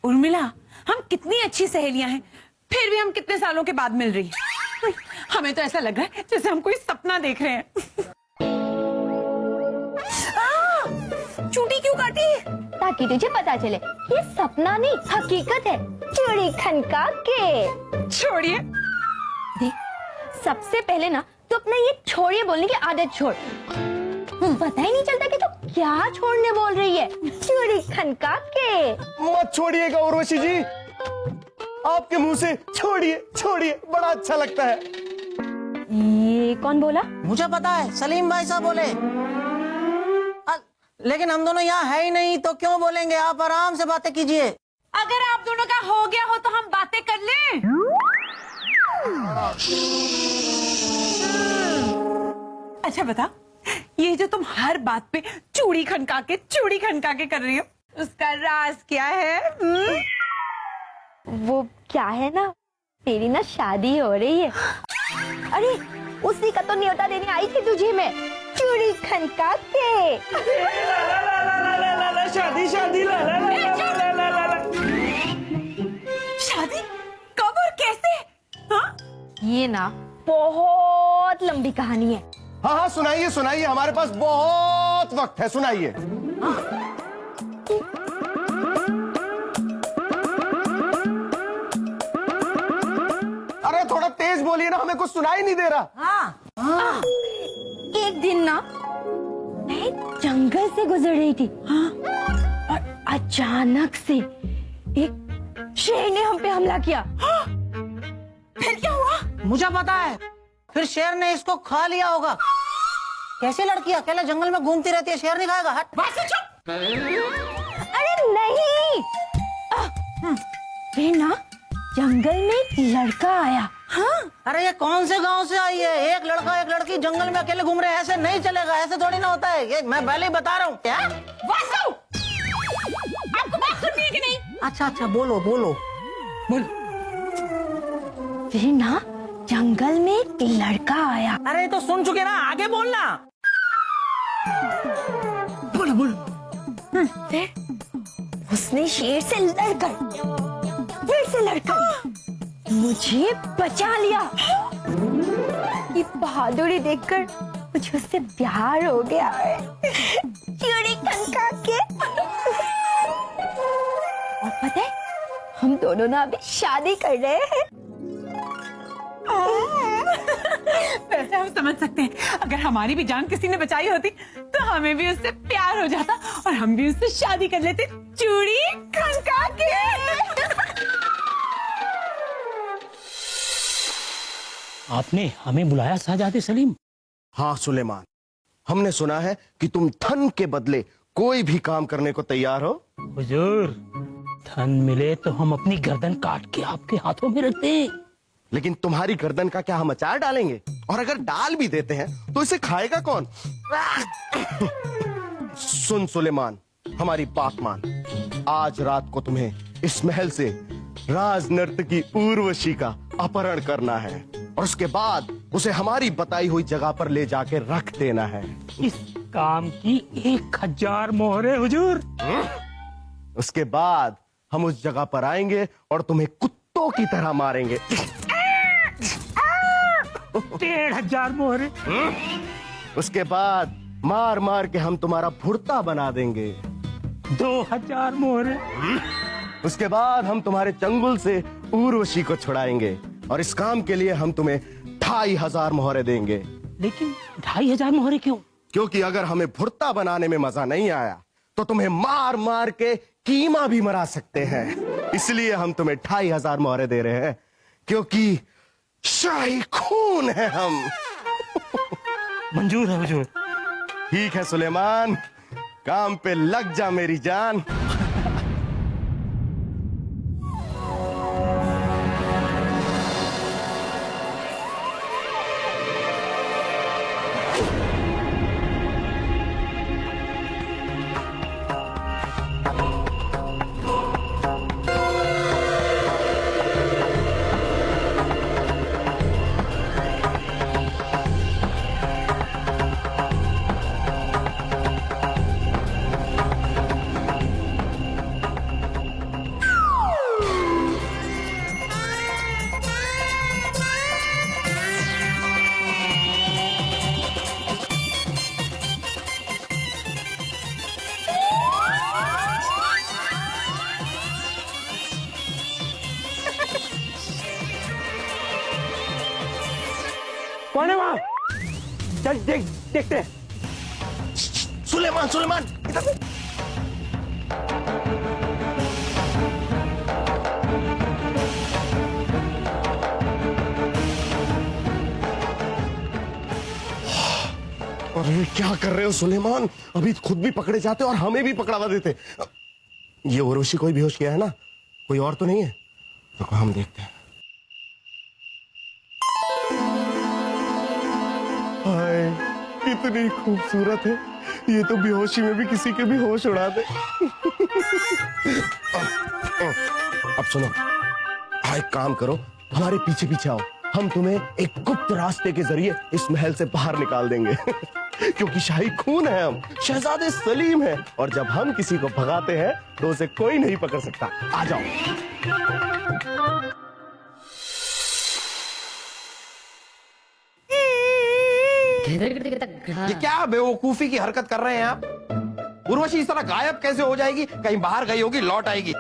उर्मिला, हम कितनी अच्छी सहेलियां हैं, फिर भी हम कितने सालों के बाद मिल रही हैं। हमें तो ऐसा लग रहा है जैसे हम कोई सपना देख रहे हैं। चूड़ी क्यों काटी? ताकि तुझे पता चले ये सपना नहीं हकीकत है। चूड़ी खनका के। छोड़िए। देख, सबसे पहले ना तो अपना ये छोड़िए बोलने की आदत छोड़। पता ही नहीं चलता कि तू क्या छोड़ने बोल रही है। चूड़ी खनका के। मत छोड़िएगा उर्वशी जी, आपके मुंह से छोड़िए छोड़िए बड़ा अच्छा लगता है। ये कौन बोला? मुझे पता है, सलीम भाई साहब बोले। लेकिन हम दोनों यहाँ है ही नहीं तो क्यों बोलेंगे, आप आराम से बातें कीजिए। अगर आप दोनों का हो गया हो तो हम बातें कर लें। अच्छा बता, ये जो तुम हर बात पे चूड़ी खनका के कर रही हो, उसका राज क्या है? वो क्या है ना, तेरी ना शादी हो रही है। अरे उसी का तो न्योता देने आई थी तुझे मैं, चूड़ी खनका के। शादी शादी शादी कब और कैसे? हाँ? ये ना बहुत लंबी कहानी है। हाँ हाँ सुनाइए सुनाइए, हमारे पास बहुत वक्त है, सुनाइए। अरे थोड़ा तेज बोलिए ना, हमें कुछ सुनाई नहीं दे रहा। एक दिन ना मैं जंगल से गुजर रही थी। हाँ? और अचानक से एक शेर ने हम पे हमला किया। हाँ? फिर क्या हुआ? मुझे पता है, फिर शेर ने इसको खा लिया होगा। कैसी लड़की अकेले जंगल में घूमती रहती है, शेर नहीं खाएगा? हट। बस चुप। अरे नहीं, फिर ना जंगल में एक लड़का आया। हाँ? अरे ये कौन से गांव से आई है? एक लड़का एक लड़की जंगल में अकेले घूम रहे हैं, ऐसे नहीं चलेगा, ऐसे थोड़ी ना होता है। ये मैं पहले ही बता रहा हूँ। क्या वासु, आपको बात सुननी है कि नहीं? अच्छा अच्छा बोलो बोलो बोलो। फिर ना जंगल में एक लड़का आया। अरे तो सुन चुके ना, आगे बोलना। बोलो बोलो। फिर उसने शेर से लड़कर फिर से लड़कर मुझे बचा लिया। ये बहादुरी देखकर मुझे उससे प्यार हो गया है। चूड़ी खनका के। और पता है, हम दोनों ना अभी शादी कर रहे हैं। वैसे हम समझ सकते हैं, अगर हमारी भी जान किसी ने बचाई होती तो हमें भी उससे प्यार हो जाता और हम भी उससे शादी कर लेते, चूड़ी खनका के। आपने हमें बुलाया शहजादे सलीम? हाँ सुलेमान, हमने सुना है कि तुम धन के बदले कोई भी काम करने को तैयार हो। हुजूर, धन मिले तो हम अपनी गर्दन काट के आपके हाथों में रख दें। लेकिन तुम्हारी गर्दन का क्या हम अचार डालेंगे? और अगर डाल भी देते हैं तो इसे खाएगा कौन? सुन सुलेमान, हमारी बात मान। आज रात को तुम्हें इस महल से राज नर्तकी उर्वशी का अपहरण करना है और उसके बाद उसे हमारी बताई हुई जगह पर ले जाके रख देना है। इस काम की 1000 मोहरे हुजूर। उसके बाद हम उस जगह पर आएंगे और तुम्हें कुत्तों की तरह मारेंगे। 1500 मोहरे। उसके बाद मार मार के हम तुम्हारा भुर्ता बना देंगे। 2000 मोहरे। उसके बाद हम तुम्हारे चंगुल से उर्वशी को छुड़ाएंगे और इस काम के लिए हम तुम्हें 2500 मोहरे देंगे। लेकिन 2500 मोहरे क्यों? क्योंकि अगर हमें भुर्ता बनाने में मजा नहीं आया तो तुम्हें मार मार के कीमा भी मरा सकते हैं। इसलिए हम तुम्हें 2500 मोहरे दे रहे हैं, क्योंकि शाही खून है हम। मंजूर है हुजूर। ठीक है सुलेमान, काम पे लग जा मेरी जान। कौन है वहां? चल देखते हैं। सुलेमान सुलेमान इधर देख। अरे क्या कर रहे हो सुलेमान? अभी खुद भी पकड़े जाते और हमें भी पकड़ावा देते। ये उर्वशी कोई बेहोश किया है ना? कोई और तो नहीं है? तो हम देखते हैं। हाय कितनी खूबसूरत है ये, तो बेहोशी में भी किसी के भी होश उड़ा दे। अब सुनो, हाँ एक काम करो, हमारे पीछे पीछे आओ, हम तुम्हें एक गुप्त रास्ते के जरिए इस महल से बाहर निकाल देंगे। क्योंकि शाही खून है हम, शहजादे सलीम है, और जब हम किसी को भगाते हैं तो उसे कोई नहीं पकड़ सकता। आ जाओ। ये क्या बेवकूफी की हरकत कर रहे हैं आप? उर्वशी इस तरह गायब कैसे हो जाएगी? कहीं बाहर गई होगी, लौट आएगी।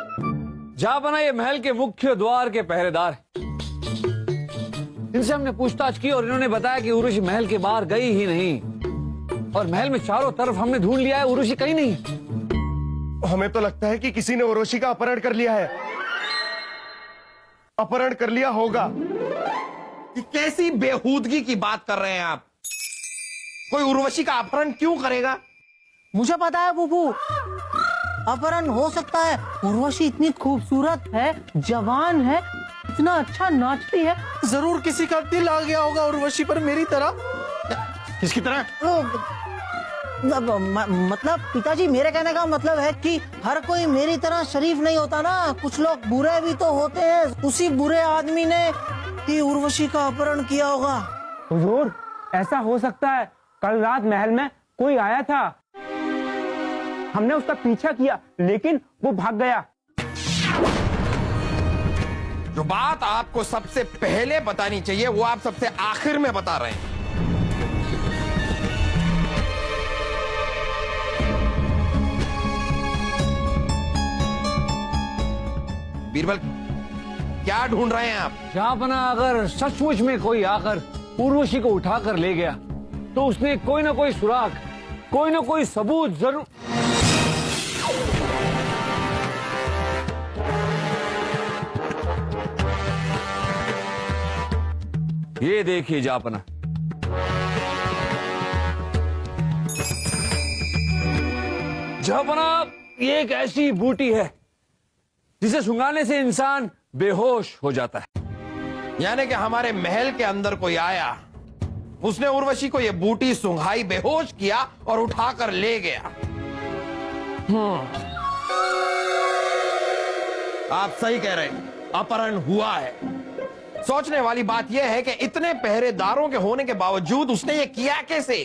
जहां ये महल के मुख्य द्वार के पहरेदार, इनसे हमने पूछताछ की और इन्होंने बताया कि उर्वशी महल के बाहर गई ही नहीं, और महल में चारों तरफ हमने ढूंढ लिया है, उर्वशी कहीं नहीं। हमें तो लगता है कि किसी ने उर्वशी का अपहरण कर लिया है। अपहरण कर लिया होगा। ये कैसी बेहूदगी की बात कर रहे हैं आप? कोई उर्वशी का अपहरण क्यों करेगा? मुझे पता है बुबू, अपहरण हो सकता है। उर्वशी इतनी खूबसूरत है, जवान है, इतना अच्छा नाचती है, जरूर किसी का दिल आ गया होगा उर्वशी पर मेरी तरह। किसकी तरह? मतलब पिताजी, मेरे कहने का मतलब है कि हर कोई मेरी तरह शरीफ नहीं होता ना, कुछ लोग बुरे भी तो होते हैं। उसी बुरे आदमी ने ही उर्वशी का अपहरण किया होगा। हुजूर, ऐसा हो सकता है। कल रात महल में कोई आया था, हमने उसका पीछा किया लेकिन वो भाग गया। जो बात आपको सबसे पहले बतानी चाहिए वो आप सबसे आखिर में बता रहे हैं। बीरबल, क्या ढूंढ रहे हैं आप? जहांपना अगर सचमुच में कोई आकर उर्वशी को उठाकर ले गया तो उसने कोई ना कोई सुराग, कोई ना कोई सबूत जरूर। ये देखिए जापना, जापना ये एक ऐसी बूटी है जिसे सुंघाने से इंसान बेहोश हो जाता है। यानी कि हमारे महल के अंदर कोई आया, उसने उर्वशी को यह बूटी सुंघाई, बेहोश किया और उठाकर ले गया। आप सही कह रहे हैं, अपहरण हुआ है। सोचने वाली बात यह है कि इतने पहरेदारों के होने के बावजूद उसने ये किया कैसे?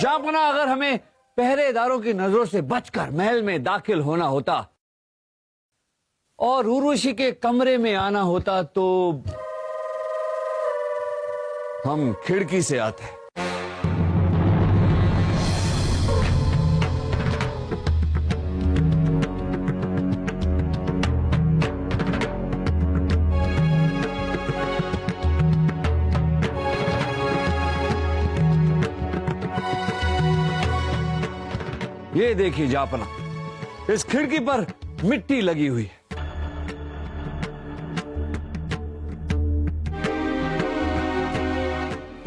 जापना अगर हमें पहरेदारों की नजरों से बचकर महल में दाखिल होना होता और उर्वशी के कमरे में आना होता तो हम खिड़की से आते। ये देखिए जापना, इस खिड़की पर मिट्टी लगी हुई है।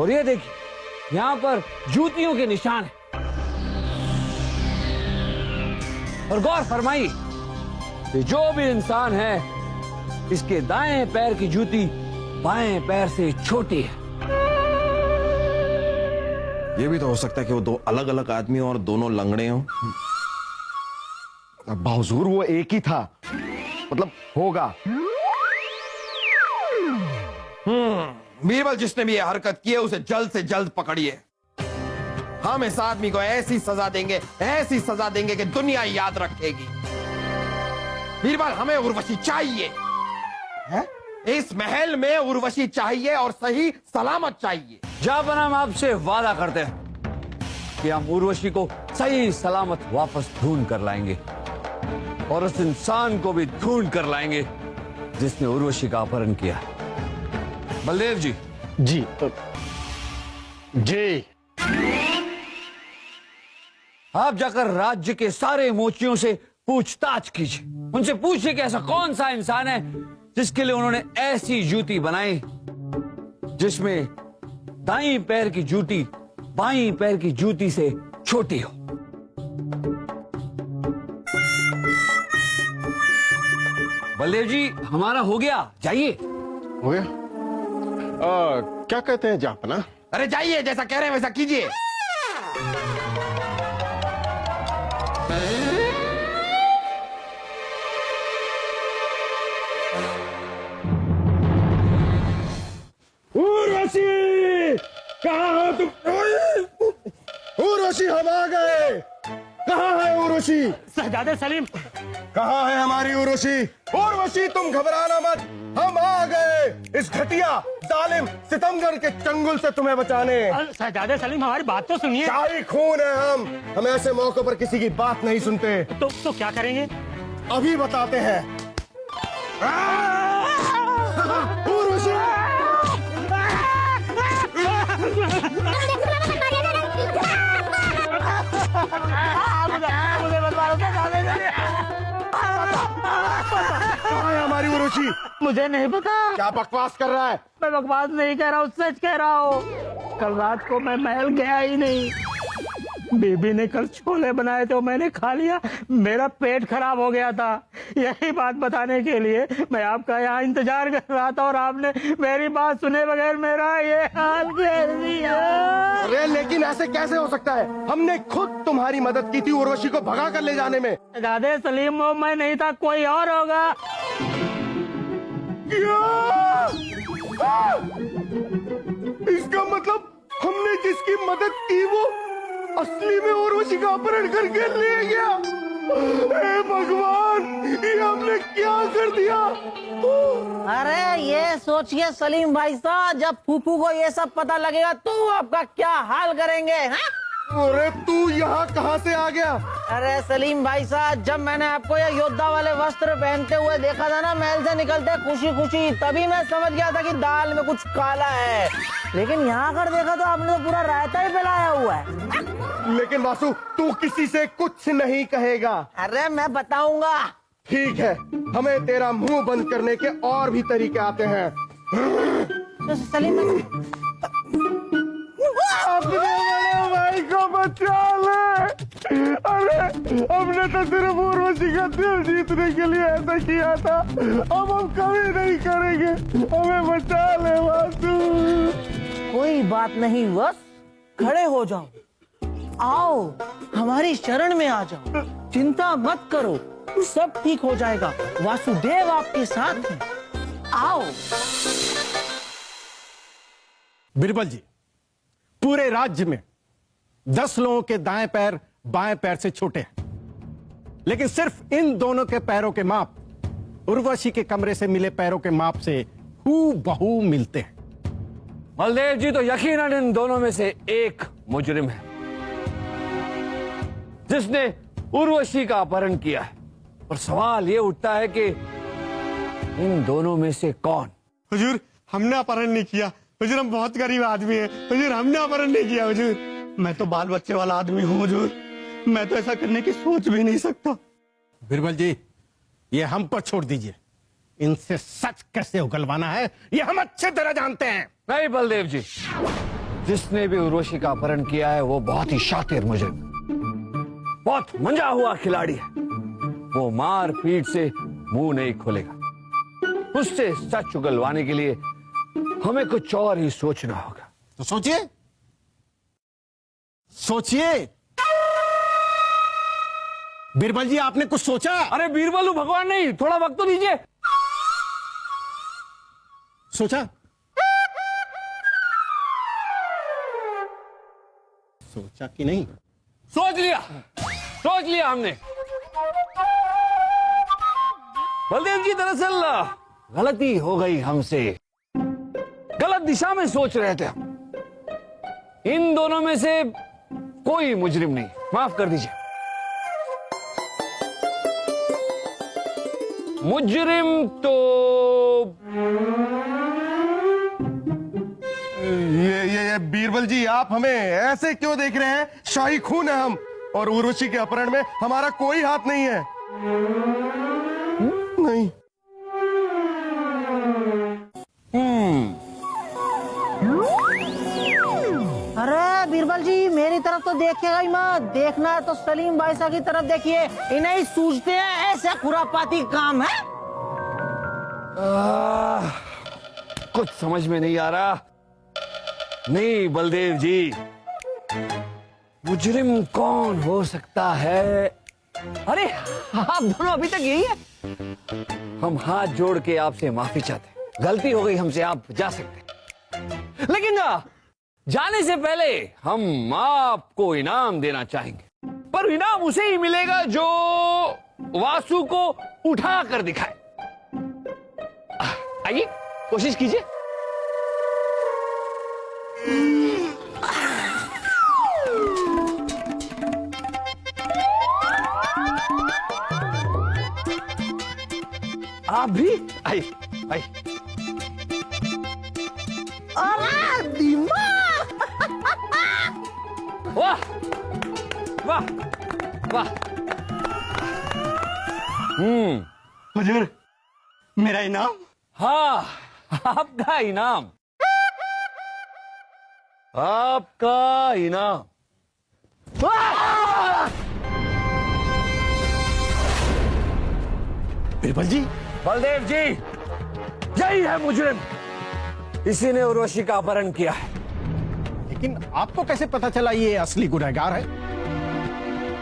और ये देखिए, यहां पर जूतियों के निशान हैं। और गौर फरमाइए कि जो भी इंसान है, इसके दाएं पैर की जूती बाएं पैर से छोटी है। यह भी तो हो सकता है कि वो दो अलग अलग आदमी और दोनों लंगड़े हों। अब हुजूर वो एक ही था, मतलब होगा। बीरबल, जिसने भी ये हरकत की है उसे जल्द से जल्द पकड़िए। हम इस आदमी को ऐसी सजा देंगे, ऐसी सजा देंगे कि दुनिया याद रखेगी। बीरबल, हमें उर्वशी चाहिए है? इस महल में उर्वशी चाहिए और सही सलामत चाहिए। जापना, हम आपसे वादा करते हैं कि हम उर्वशी को सही सलामत वापस ढूंढ कर लाएंगे और उस इंसान को भी ढूंढ कर लाएंगे जिसने उर्वशी का अपहरण किया। बलदेव जी, जी जी। आप जाकर राज्य के सारे मोचियों से पूछताछ कीजिए। उनसे पूछिए कि ऐसा कौन सा इंसान है जिसके लिए उन्होंने ऐसी जूती बनाई जिसमें दाईं पैर की जूती बाईं पैर की जूती से छोटी हो। बलदेव जी, हमारा हो गया, जाइए। हो गया? क्या कहते हैं जापना? अरे जाइए, जैसा कह रहे हैं वैसा कीजिए। उर्वशी, कहाँ हो तुम? उर्वशी, हम आ गए। कहाँ है उर्वशी? शहजादे सलीम। कहाँ है हमारी उर्वशी? उर्वशी, तुम घबराना मत, हम आ गए इस घटिया जालिम सितमगर के चंगुल से तुम्हें बचाने। शहजादे सलीम, हमारी बात तो सुनिए। शाही खून है हम ऐसे मौकों पर किसी की बात नहीं सुनते। तो क्या करेंगे? अभी बताते हैं। उर्वशी, कहाँ है हमारी उर्वशी? मुझे नहीं पता। क्या बकवास कर रहा है? मैं बकवास नहीं कह रहा हूँ, सच कह रहा हूँ। कल रात को मैं महल गया ही नहीं। बीबी ने कल छोले बनाए थे, मैंने खा लिया, मेरा पेट खराब हो गया था। यही बात बताने के लिए मैं आपका यहाँ इंतजार कर रहा था और आपने मेरी बात सुने बगैर मेरा ये हाल कर दिया। अरे लेकिन ऐसे कैसे हो सकता है? हमने खुद तुम्हारी मदद की थी उर्वशी को भगा कर ले जाने में। दादे सलीम, वो मैं नहीं था, कोई और होगा। इसका मतलब हमने जिसकी मदद की वो असली में उर्वशी का अपहरण करके ले गया। हे भगवान, ये हमने क्या कर दिया? अरे ये सोचिए सलीम भाई साहब, जब फूफू को ये सब पता लगेगा तो आपका क्या हाल करेंगे? हाँ? अरे तू यहाँ कहाँ से आ गया? अरे सलीम भाई साहब, जब मैंने आपको ये योद्धा वाले वस्त्र पहनते हुए देखा था ना महल से निकलते खुशी खुशी, तभी मैं समझ गया था कि दाल में कुछ काला है। लेकिन यहाँ कर देखा तो आपने तो पूरा रायता ही फैलाया हुआ है। लेकिन वासु, तू किसी से कुछ नहीं कहेगा। अरे मैं बताऊंगा। ठीक है, हमें तेरा मुंह बंद करने के और भी तरीके आते हैं। तो सलीम अपने बड़े भाई को बचा ले। अरे हमने तो सिर्फ उर्वशी का दिल जीतने के लिए ऐसा किया था, अब हम कभी नहीं करेंगे। हमें बचा ले वासु। कोई बात नहीं, बस खड़े हो जाओ, आओ हमारी शरण में आ जाओ, चिंता मत करो, सब ठीक हो जाएगा। वासुदेव आपके साथ है, आओ। बिरबल जी, पूरे राज्य में 10 लोगों के दाएं पैर बाएं पैर से छोटे हैं, लेकिन सिर्फ इन दोनों के पैरों के माप उर्वशी के कमरे से मिले पैरों के माप से हूबहू मिलते हैं। बलदेव जी, तो यकीनन इन दोनों में से एक मुजरिम है जिसने उर्वशी का अपहरण किया है। और सवाल ये उठता है कि इन दोनों में से कौन? हुजूर, हमने अपहरण नहीं किया। हुजूर, हम बहुत गरीब आदमी हैं। हुजूर, हमने अपहरण नहीं किया। हुजूर, मैं तो बाल बच्चे वाला आदमी हूँ। हुजूर, मैं तो ऐसा करने की सोच भी नहीं सकता। बिरबल जी, ये हम पर छोड़ दीजिए। इनसे सच कैसे उगलवाना है ये हम अच्छे तरह जानते हैं। नहीं बलदेव जी, जिसने भी उर्वशी का अपहरण किया है वो बहुत ही शातिर मुजरिम, बहुत मंजा हुआ खिलाड़ी है। वो मार पीट से मुंह नहीं खोलेगा। उससे सच उगलवाने के लिए हमें कुछ और ही सोचना होगा। तो सोचिए, सोचिए। बीरबल जी, आपने कुछ सोचा? अरे बीरबल भगवान नहीं, थोड़ा वक्त तो दीजिए। सोचा? सोचा कि नहीं? सोच लिया हमने। बलदेव जी, दरअसल गलती हो गई हमसे, गलत दिशा में सोच रहे थे हम। इन दोनों में से कोई मुजरिम नहीं, माफ कर दीजिए। मुजरिम तो ये बीरबल जी, आप हमें ऐसे क्यों देख रहे हैं? शाही खून है हम, और उर्वशी के अपहरण में हमारा कोई हाथ नहीं है। नहीं। अरे बीरबल जी, मेरी तरफ तो देखिएगा ही मत। देखना है तो सलीम भाई साहब की तरफ देखिए, इन्हें ही सूझते हैं ऐसे खुरापाती काम है। कुछ समझ में नहीं आ रहा। नहीं बलदेव जी, मुजरिम कौन हो सकता है? अरे आप दोनों अभी तक यही है। हम हाथ जोड़ के आपसे माफी चाहते हैं, गलती हो गई हमसे, आप जा सकते हैं। लेकिन जाने से पहले हम आपको इनाम देना चाहेंगे, पर इनाम उसे ही मिलेगा जो वासु को उठा कर दिखाए। आइए कोशिश कीजिए। आप भी आइए आइए। अरे दिमाग! वाह वाह वाह। हुजूर, मेरा इनाम। हाँ, आपका इनाम, आपका इनाम। बीरबल जी, बलदेव जी, यही है मुजरिम। इसी ने उर्वशी का अपहरण किया है। लेकिन आपको कैसे पता चला ये असली गुनहगार है?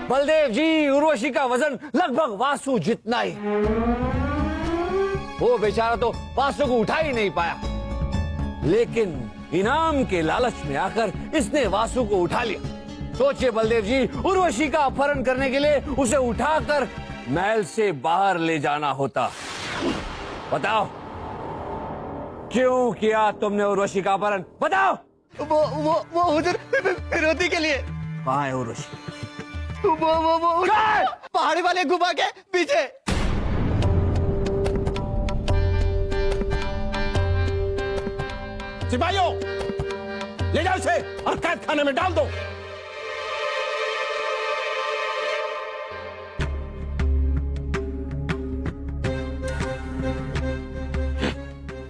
बलदेव जी, उर्वशी का वजन लगभग वासु जितना ही। वो बेचारा तो वासु को उठा ही नहीं पाया, लेकिन इनाम के लालच में आकर इसने वासु को उठा लिया। सोचिए बलदेव जी, उर्वशी का अपहरण करने के लिए उसे उठाकर महल से बाहर ले जाना होता। बताओ क्यों किया तुमने उर्वशी का अपहरण? बताओ। वो हुजूर, फिरौती के लिए। कहाँ है उर्वशी? वो पहाड़ी वाले गुफा के पीछे। सिपाहियों, ले जाओ इसे और कैद खाने में डाल दो।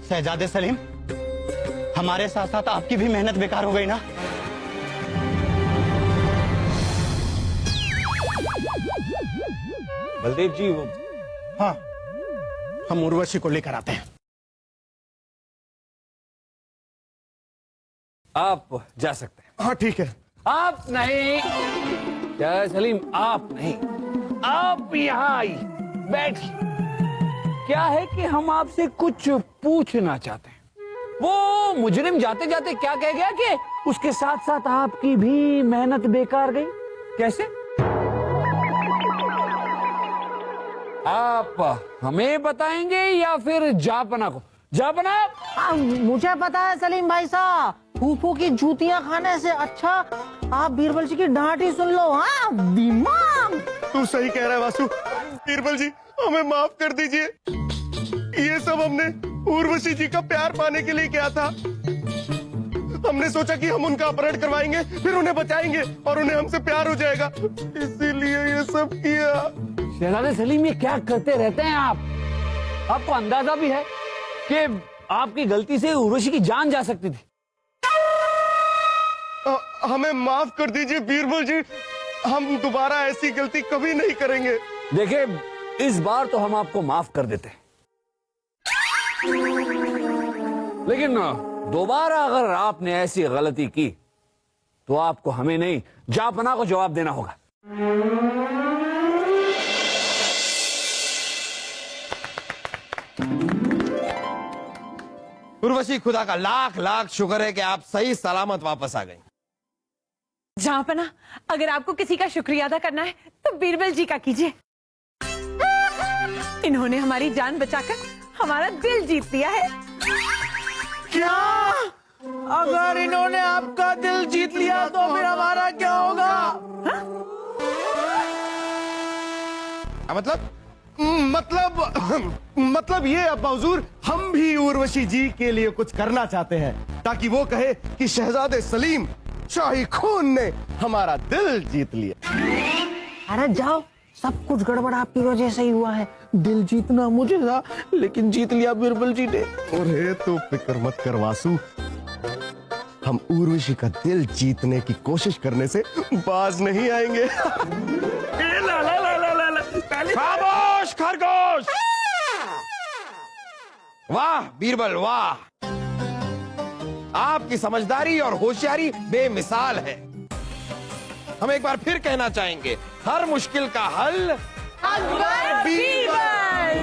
शहजादे सलीम, हमारे साथ साथ आपकी भी मेहनत बेकार हो गई ना? बलदेव जी, वो हाँ, हम उर्वशी को लेकर आते हैं। आप जा सकते हैं। हाँ ठीक है। आप नहीं। क्या सलीम, आप नहीं, आप यहाँ आई बैठिए। क्या है कि हम आपसे कुछ पूछना चाहते हैं। वो मुजरिम जाते जाते क्या कह गया कि उसके साथ साथ आपकी भी मेहनत बेकार गई? कैसे? आप हमें बताएंगे या फिर जापना को? जापना, मुझे पता है सलीम भाई साहब, फूफू की जूतियां खाने से अच्छा आप बीरबल जी की डांट ही सुन लो। हाँ, दिमाग। तू सही कह रहा है वासु। बीरबल जी, हमें माफ कर दीजिए। ये सब हमने उर्वशी जी का प्यार पाने के लिए किया था। हमने सोचा कि हम उनका अपहरण करवाएंगे, फिर उन्हें बचाएंगे और उन्हें हमसे प्यार हो जाएगा, इसीलिए ये सब किया। शहजादे सलीम, ये क्या करते रहते हैं आप? आपको अंदाजा भी है कि आपकी गलती से उर्वशी की जान जा सकती थी। हमें माफ कर दीजिए बीरबल जी, हम दोबारा ऐसी गलती कभी नहीं करेंगे। देखिए, इस बार तो हम आपको माफ कर देते हैं, लेकिन दोबारा अगर आपने ऐसी गलती की तो आपको हमें नहीं, जापना को जवाब देना होगा। उर्वशी, खुदा का लाख लाख शुक्र है कि आप सही सलामत वापस आ गई। जहांपना, अगर आपको किसी का शुक्रिया अदा करना है तो बीरबल जी का कीजिए। इन्होंने हमारी जान बचाकर हमारा दिल जीत लिया है। क्या? अगर इन्होंने आपका दिल जीत लिया तो फिर हमारा क्या होगा? मतलब ये अब्बा हुजूर, हम भी उर्वशी जी के लिए कुछ करना चाहते हैं। ताकि वो कहे कि शहजादे सलीम शाही खून ने हमारा दिल जीत लिया। अरे जाओ, सब कुछ गड़बड़ आपकी वजह से ही हुआ है। दिल जीतना मुझे था, लेकिन जीत लिया बीरबल जी ने। अरे तो फिक्र मत कर वासु, हम उर्वशी का दिल जीतने की कोशिश करने से बाज नहीं आएंगे। खामोश खरगोश। वाह बीरबल वाह, आपकी समझदारी और होशियारी बेमिसाल है। हम एक बार फिर कहना चाहेंगे, हर मुश्किल का हल अकबर बीरबल।